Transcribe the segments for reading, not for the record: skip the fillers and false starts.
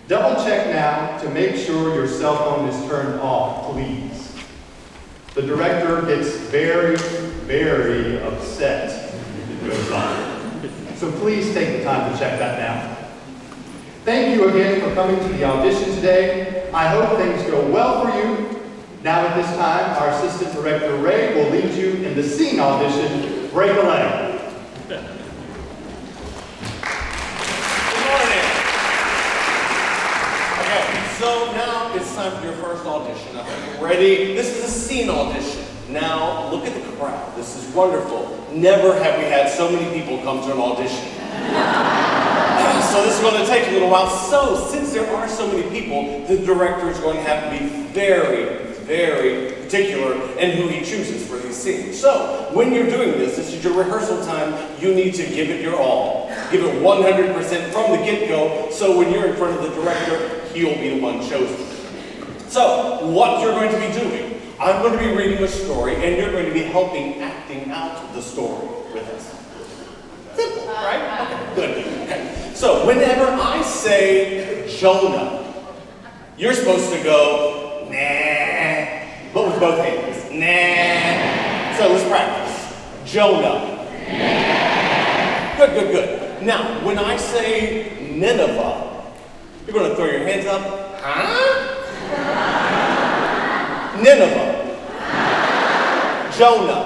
Double check now to make sure your cell phone is turned off, please. The director gets very, very upset if it goes on. So please take the time to check that now. Thank you again for coming to the audition today. I hope things go well for you. Now at this time, our assistant director, Ray, will lead you in the scene audition, Break a Leg. Good morning. Okay, so now it's time for your first audition. I hope you're ready. This is a scene audition. Now, look at the crowd. This is wonderful. Never have we had so many people come to an audition. So this is going to take a little while. So, since there are so many people, the director is going to have to be very, very particular in who he chooses for these scenes. So, when you're doing this is your rehearsal time, you need to give it your all. Give it 100% from the get-go, so when you're in front of the director, he'll be the one chosen. So, what you're going to be doing, I'm going to be reading a story, and you're going to be helping acting out the story with us. Simple, right? Okay, good. Okay. So, whenever I say Jonah, you're supposed to go, nah, but with both hands. Nah. So, let's practice. Jonah. Nah. Good, good, good. Now, when I say Nineveh, you're going to throw your hands up. Huh? Nineveh. Jonah.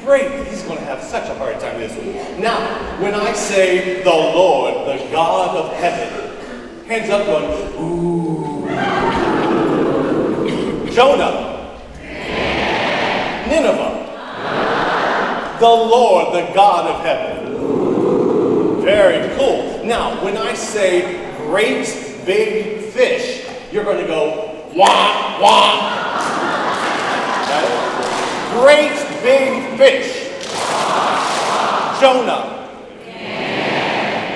Great. He's going to have such a hard time this week. Now, when I say the Lord, the God of heaven, hands up going, ooh. Jonah. Nineveh. The Lord, the God of heaven. Very cool. Now, when I say great big fish, you're going to go, wah, wah. Got it? Great big fish. Jonah.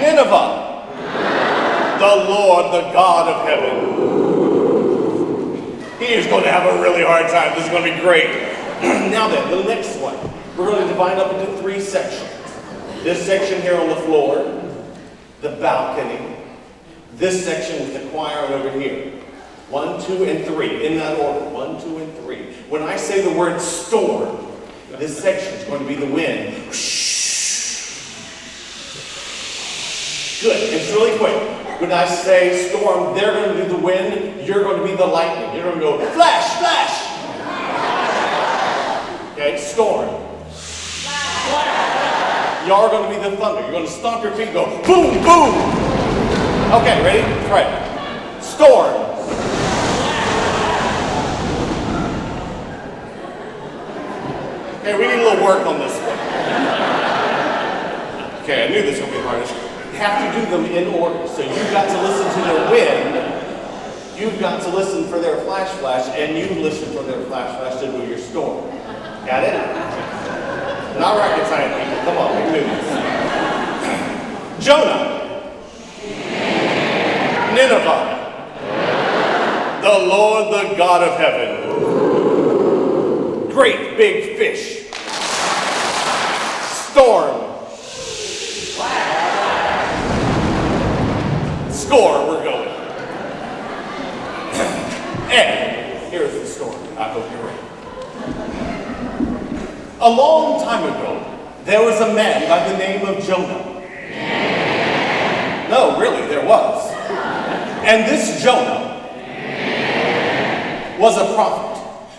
Nineveh. The Lord, the God of heaven. He is going to have a really hard time. This is going to be great. Now then, the next one. We're going to divide up into 3 sections. This section here on the floor, the balcony, this section with the choir over here. 1, 2, and 3, in that order. 1, 2, and 3. When I say the word storm, this section is going to be the wind. Good, it's really quick. When I say storm, they're going to do the wind, you're going to be the lightning. You're going to go, flash, flash! Okay, storm. Y'all are going to be the thunder. You're going to stomp your feet and go, boom, boom! Okay, ready? That's right. Storm. Okay, we need a little work on this one. Okay, I knew this would be hard. You have to do them in order. So you've got to listen to their wind, you've got to listen for their flash flash, and you listen for their flash flash to do your storm. Got it? Not rocket science, people. Come on, we can do this. Jonah. Nineveh. The Lord, the God of heaven. Great big fish. Storm. Score, we're going. And here's the story. I hope you're ready. A long time ago, there was a man by the name of Jonah. No, really, there was. And this Jonah was a prophet.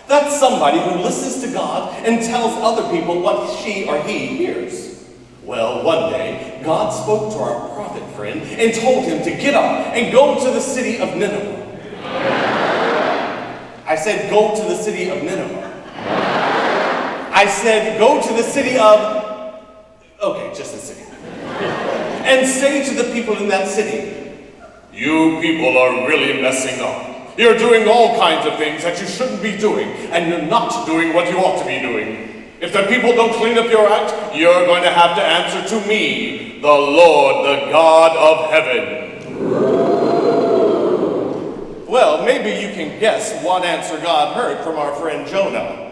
That's somebody who listens to God and tells other people what she or he hears. Well, one day, God spoke to our prophet friend and told him to get up and go to the city of Nineveh. I said, go to the city of Nineveh. I said, go to the city of... Okay, just the city. And say to the people in that city, you people are really messing up. You're doing all kinds of things that you shouldn't be doing, and you're not doing what you ought to be doing. If the people don't clean up your act, you're going to have to answer to me, the Lord, the God of heaven. Well, maybe you can guess what answer God heard from our friend Jonah.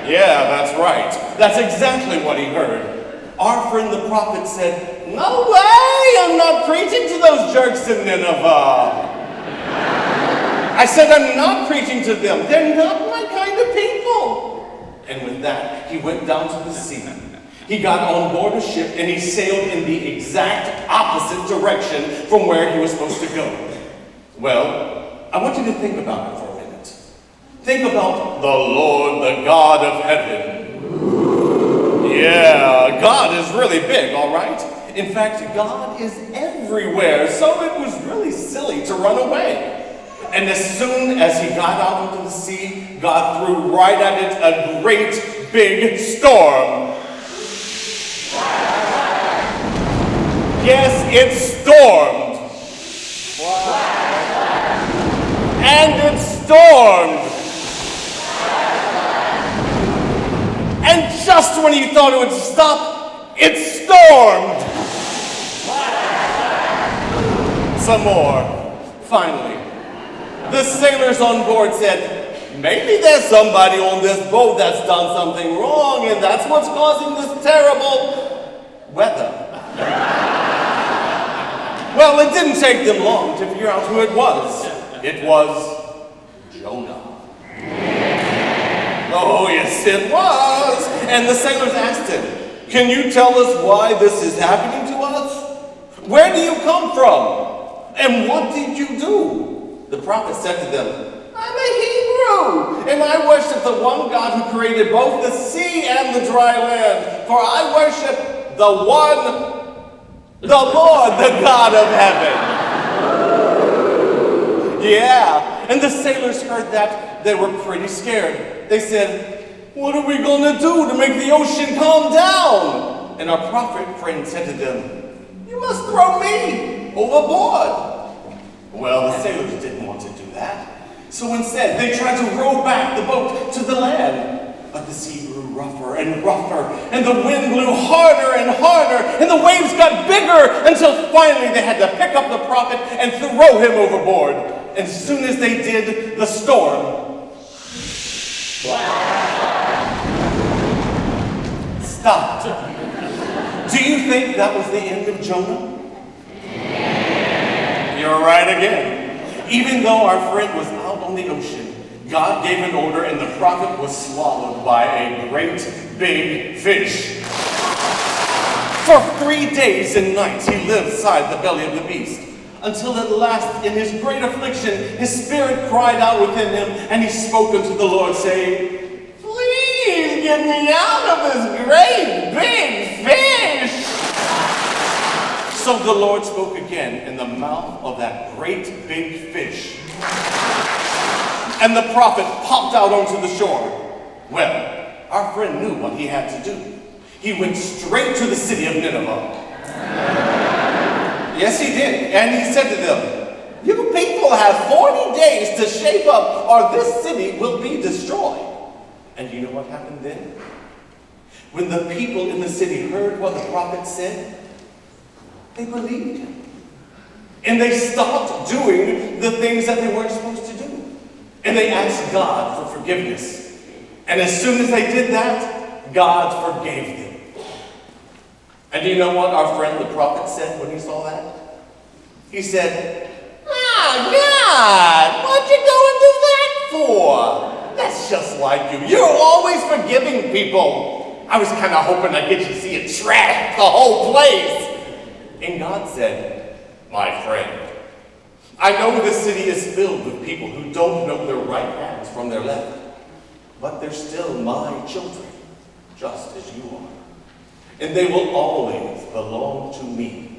Yeah, that's right. That's exactly what he heard. Our friend the prophet said, "No way, I'm not preaching to those jerks in Nineveh." I said, "I'm not preaching to them. They're not my kind of people." And with that, he went down to the sea. He got on board a ship and he sailed in the exact opposite direction from where he was supposed to go. Well, I want you to think about it for a minute. Think about the Lord, the God of heaven. Yeah, God is really big, all right? In fact, God is everywhere, so it was really silly to run away. And as soon as he got out into the sea, God threw right at it a great big storm. Yes, it stormed. And it stormed. And just when you thought it would stop, it stormed. Some more. Finally, the sailors on board said, "Maybe there's somebody on this boat that's done something wrong, and that's what's causing this terrible weather." Well, it didn't take them long to figure out who it was. It was Jonah. Oh, yes, it was. And the sailors asked him, "Can you tell us why this is happening to us? Where do you come from? And what did you do?" The prophet said to them, "I'm a Hebrew, and I worship the one God who created both the sea and the dry land. For I worship the Lord, the God of heaven." Yeah, and the sailors heard that. They were pretty scared. They said, "What are we going to do to make the ocean calm down?" And our prophet friend said to them, "You must throw me overboard." Well, the sailors didn't want to do that. So instead, they tried to row back the boat to the land. But the sea grew rougher and rougher, and the wind blew harder and harder, and the waves got bigger, until finally they had to pick up the prophet and throw him overboard. And as soon as they did, the storm stopped. Do you think that was the end of Jonah? You're right again. Even though our friend was out on the ocean, God gave an order and the prophet was swallowed by a great big fish. For 3 days and nights he lived inside the belly of the beast, until at last in his great affliction his spirit cried out within him, and he spoke unto the Lord, saying, "Please get me out of this great big fish." So the Lord spoke again in the mouth of that great big fish. And the prophet popped out onto the shore. Well, our friend knew what he had to do. He went straight to the city of Nineveh. Yes, he did. And he said to them, "You people have 40 days to shape up, or this city will be destroyed." And you know what happened then? When the people in the city heard what the prophet said, they believed him. And they stopped doing the things that they weren't supposed to do. And they asked God for forgiveness. And as soon as they did that, God forgave them. And do you know what our friend the prophet said when he saw that? He said, God, what you go and do that for? That's just like you. You're always forgiving people. I was kind of hoping I'd get you to see it trash the whole place." And God said, "My friend, I know this city is filled with people who don't know their right hands from their left, but they're still my children, just as you are. And they will always belong to me,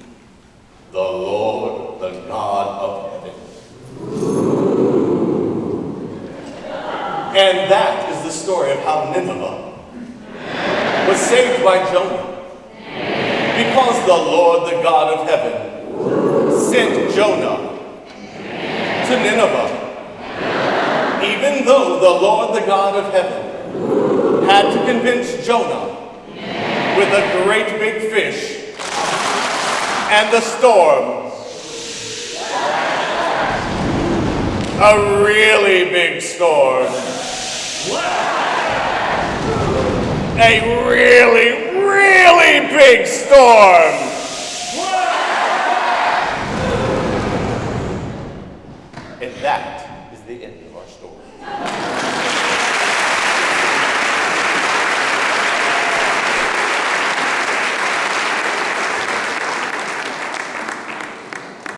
the Lord, the God of heaven." And that is the story of how Nineveh was saved by Jonah. Because the Lord, the God of heaven, sent Jonah to Nineveh. Even though the Lord, the God of heaven, had to convince Jonah with a great big fish and the storm, a really big storm, a really big storm. that is the end of our story.